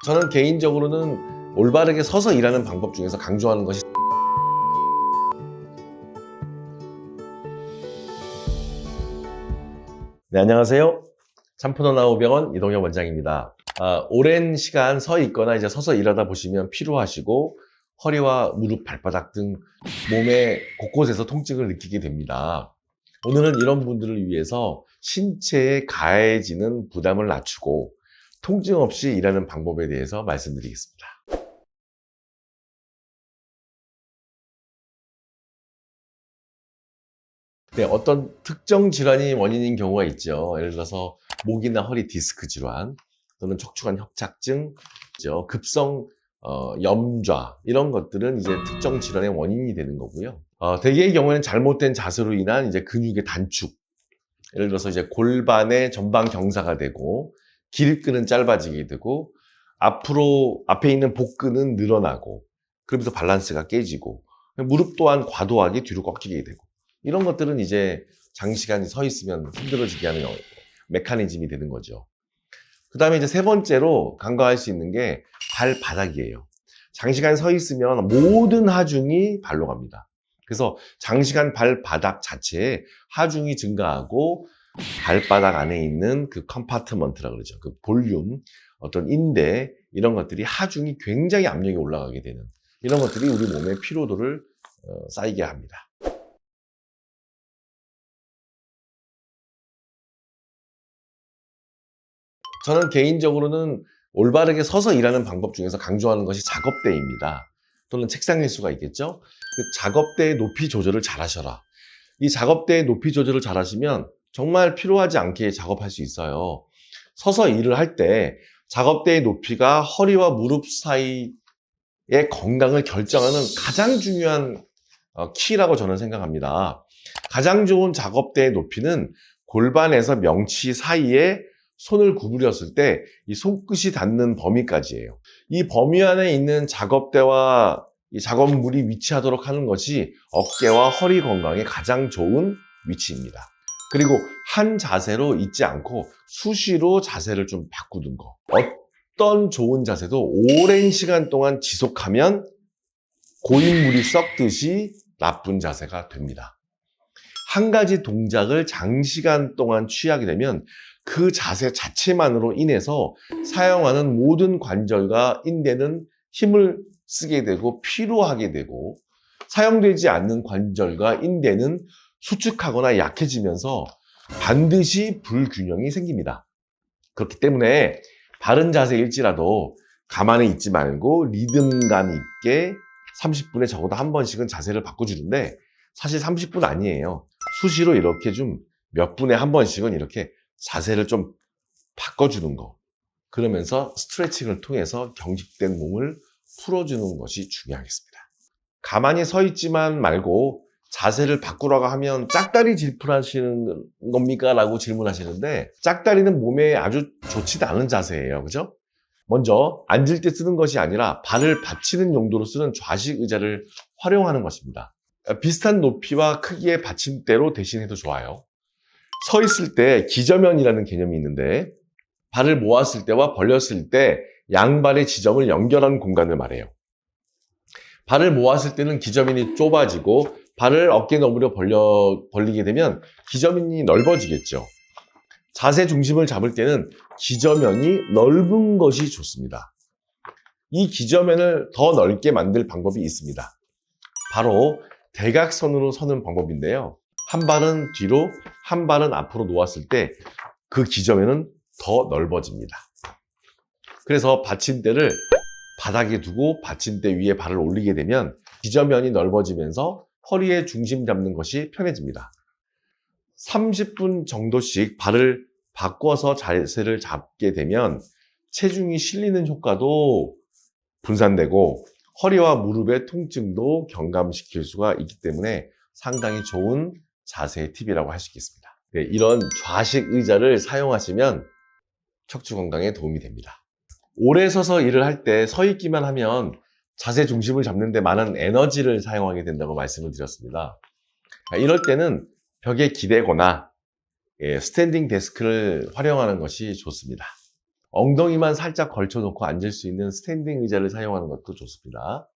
저는 개인적으로는 올바르게 서서 일하는 방법 중에서 강조하는 것이 네, 안녕하세요. 참푸너나우병원 이동엽 원장입니다. 오랜 시간 서 있거나 이제 서서 일하다 보시면 피로하시고 허리와 무릎, 발바닥 등 몸의 곳곳에서 통증을 느끼게 됩니다. 오늘은 이런 분들을 위해서 신체에 가해지는 부담을 낮추고 통증 없이 일하는 방법에 대해서 말씀드리겠습니다. 네, 어떤 특정 질환이 원인인 경우가 있죠. 예를 들어서 목이나 허리 디스크 질환 또는 척추관 협착증, 급성 염좌 이런 것들은 이제 특정 질환의 원인이 되는 거고요. 대개의 경우에는 잘못된 자세로 인한 이제 근육의 단축, 예를 들어서 이제 골반의 전방 경사가 되고 기립근은 짧아지게 되고 앞에 있는 복근은 늘어나고 그러면서 밸런스가 깨지고 무릎 또한 과도하게 뒤로 꺾이게 되고 이런 것들은 이제 장시간 서 있으면 힘들어지게 하는 메커니즘이 되는 거죠. 그 다음에 이제 세 번째로 간과할 수 있는 게 발바닥이에요. 장시간 서 있으면 모든 하중이 발로 갑니다. 그래서 장시간 발바닥 자체에 하중이 증가하고 발바닥 안에 있는 그 컴파트먼트라고 그러죠. 그 볼륨, 어떤 인대 이런 것들이 하중이 굉장히 압력이 올라가게 되는 이런 것들이 우리 몸의 피로도를 쌓이게 합니다. 저는 개인적으로는 올바르게 서서 일하는 방법 중에서 강조하는 것이 작업대입니다. 또는 책상 일수가 있겠죠? 그 작업대의 높이 조절을 잘 하셔라. 이 작업대의 높이 조절을 잘 하시면 정말 필요하지 않게 작업할 수 있어요. 서서 일을 할 때 작업대의 높이가 허리와 무릎 사이의 건강을 결정하는 가장 중요한 키라고 저는 생각합니다. 가장 좋은 작업대의 높이는 골반에서 명치 사이에 손을 구부렸을 때 이 손끝이 닿는 범위까지예요. 이 범위 안에 있는 작업대와 이 작업물이 위치하도록 하는 것이 어깨와 허리 건강에 가장 좋은 위치입니다. 그리고 한 자세로 있지 않고 수시로 자세를 좀 바꾸는 거. 어떤 좋은 자세도 오랜 시간 동안 지속하면 고인물이 썩듯이 나쁜 자세가 됩니다. 한 가지 동작을 장시간 동안 취하게 되면 그 자세 자체만으로 인해서 사용하는 모든 관절과 인대는 힘을 쓰게 되고 피로하게 되고 사용되지 않는 관절과 인대는 수축하거나 약해지면서 반드시 불균형이 생깁니다. 그렇기 때문에 바른 자세일지라도 가만히 있지 말고 리듬감 있게 30분에 적어도 한 번씩은 자세를 바꿔주는데 사실 30분 아니에요. 수시로 이렇게 좀 몇 분에 한 번씩은 이렇게 자세를 좀 바꿔주는 거. 그러면서 스트레칭을 통해서 경직된 몸을 풀어주는 것이 중요하겠습니다. 가만히 서 있지만 말고 자세를 바꾸라고 하면 짝다리 질문하시는 겁니까? 라고 질문하시는데 짝다리는 몸에 아주 좋지도 않은 자세예요. 그죠? 먼저 앉을 때 쓰는 것이 아니라 발을 받치는 용도로 쓰는 좌식 의자를 활용하는 것입니다. 비슷한 높이와 크기의 받침대로 대신해도 좋아요. 서 있을 때 기저면이라는 개념이 있는데 발을 모았을 때와 벌렸을 때 양발의 지점을 연결하는 공간을 말해요. 발을 모았을 때는 기저면이 좁아지고 발을 어깨 너머로 벌리게 되면 기저면이 넓어지겠죠. 자세 중심을 잡을 때는 기저면이 넓은 것이 좋습니다. 이 기저면을 더 넓게 만들 방법이 있습니다. 바로 대각선으로 서는 방법인데요. 한 발은 뒤로, 한 발은 앞으로 놓았을 때 그 기저면은 더 넓어집니다. 그래서 받침대를 바닥에 두고 받침대 위에 발을 올리게 되면 기저면이 넓어지면서 허리의 중심 잡는 것이 편해집니다. 30분 정도씩 발을 바꿔서 자세를 잡게 되면 체중이 실리는 효과도 분산되고 허리와 무릎의 통증도 경감시킬 수가 있기 때문에 상당히 좋은 자세의 팁이라고 할 수 있겠습니다. 네, 이런 좌식 의자를 사용하시면 척추 건강에 도움이 됩니다. 오래 서서 일을 할 때 서 있기만 하면 자세 중심을 잡는 데 많은 에너지를 사용하게 된다고 말씀을 드렸습니다. 이럴 때는 벽에 기대거나 스탠딩 데스크를 활용하는 것이 좋습니다. 엉덩이만 살짝 걸쳐놓고 앉을 수 있는 스탠딩 의자를 사용하는 것도 좋습니다.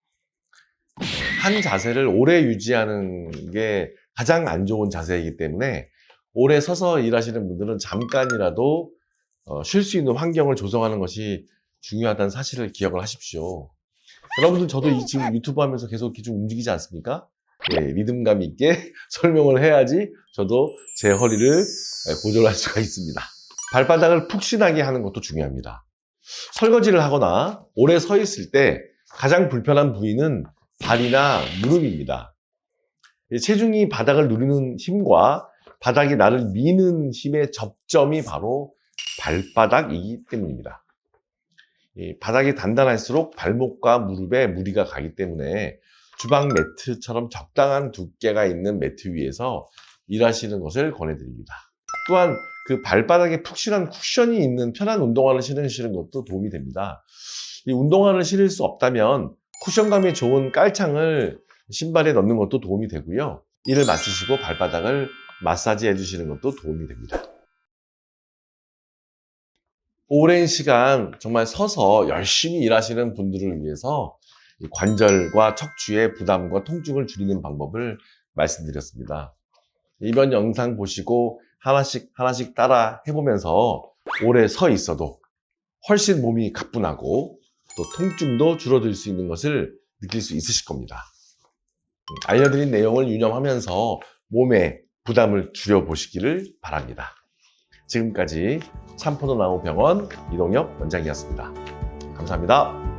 한 자세를 오래 유지하는 게 가장 안 좋은 자세이기 때문에 오래 서서 일하시는 분들은 잠깐이라도 쉴 수 있는 환경을 조성하는 것이 중요하다는 사실을 기억을 하십시오. 여러분들 저도 지금 유튜브 하면서 계속 이렇게 좀 움직이지 않습니까? 네, 리듬감 있게 설명을 해야지 저도 제 허리를 보존할 수가 있습니다. 발바닥을 푹신하게 하는 것도 중요합니다. 설거지를 하거나 오래 서 있을 때 가장 불편한 부위는 발이나 무릎입니다. 체중이 바닥을 누르는 힘과 바닥이 나를 미는 힘의 접점이 바로 발바닥이기 때문입니다. 바닥이 단단할수록 발목과 무릎에 무리가 가기 때문에 주방 매트처럼 적당한 두께가 있는 매트 위에서 일하시는 것을 권해드립니다. 또한 그 발바닥에 푹신한 쿠션이 있는 편한 운동화를 신으시는 것도 도움이 됩니다. 이 운동화를 신을 수 없다면 쿠션감이 좋은 깔창을 신발에 넣는 것도 도움이 되고요. 이를 마치시고 발바닥을 마사지 해주시는 것도 도움이 됩니다. 오랜 시간 정말 서서 열심히 일하시는 분들을 위해서 관절과 척추의 부담과 통증을 줄이는 방법을 말씀드렸습니다. 이번 영상 보시고 하나씩 따라 해보면서 오래 서 있어도 훨씬 몸이 가뿐하고 또 통증도 줄어들 수 있는 것을 느낄 수 있으실 겁니다. 알려드린 내용을 유념하면서 몸의 부담을 줄여보시기를 바랍니다. 지금까지 참포도나무병원 이동엽 원장이었습니다. 감사합니다.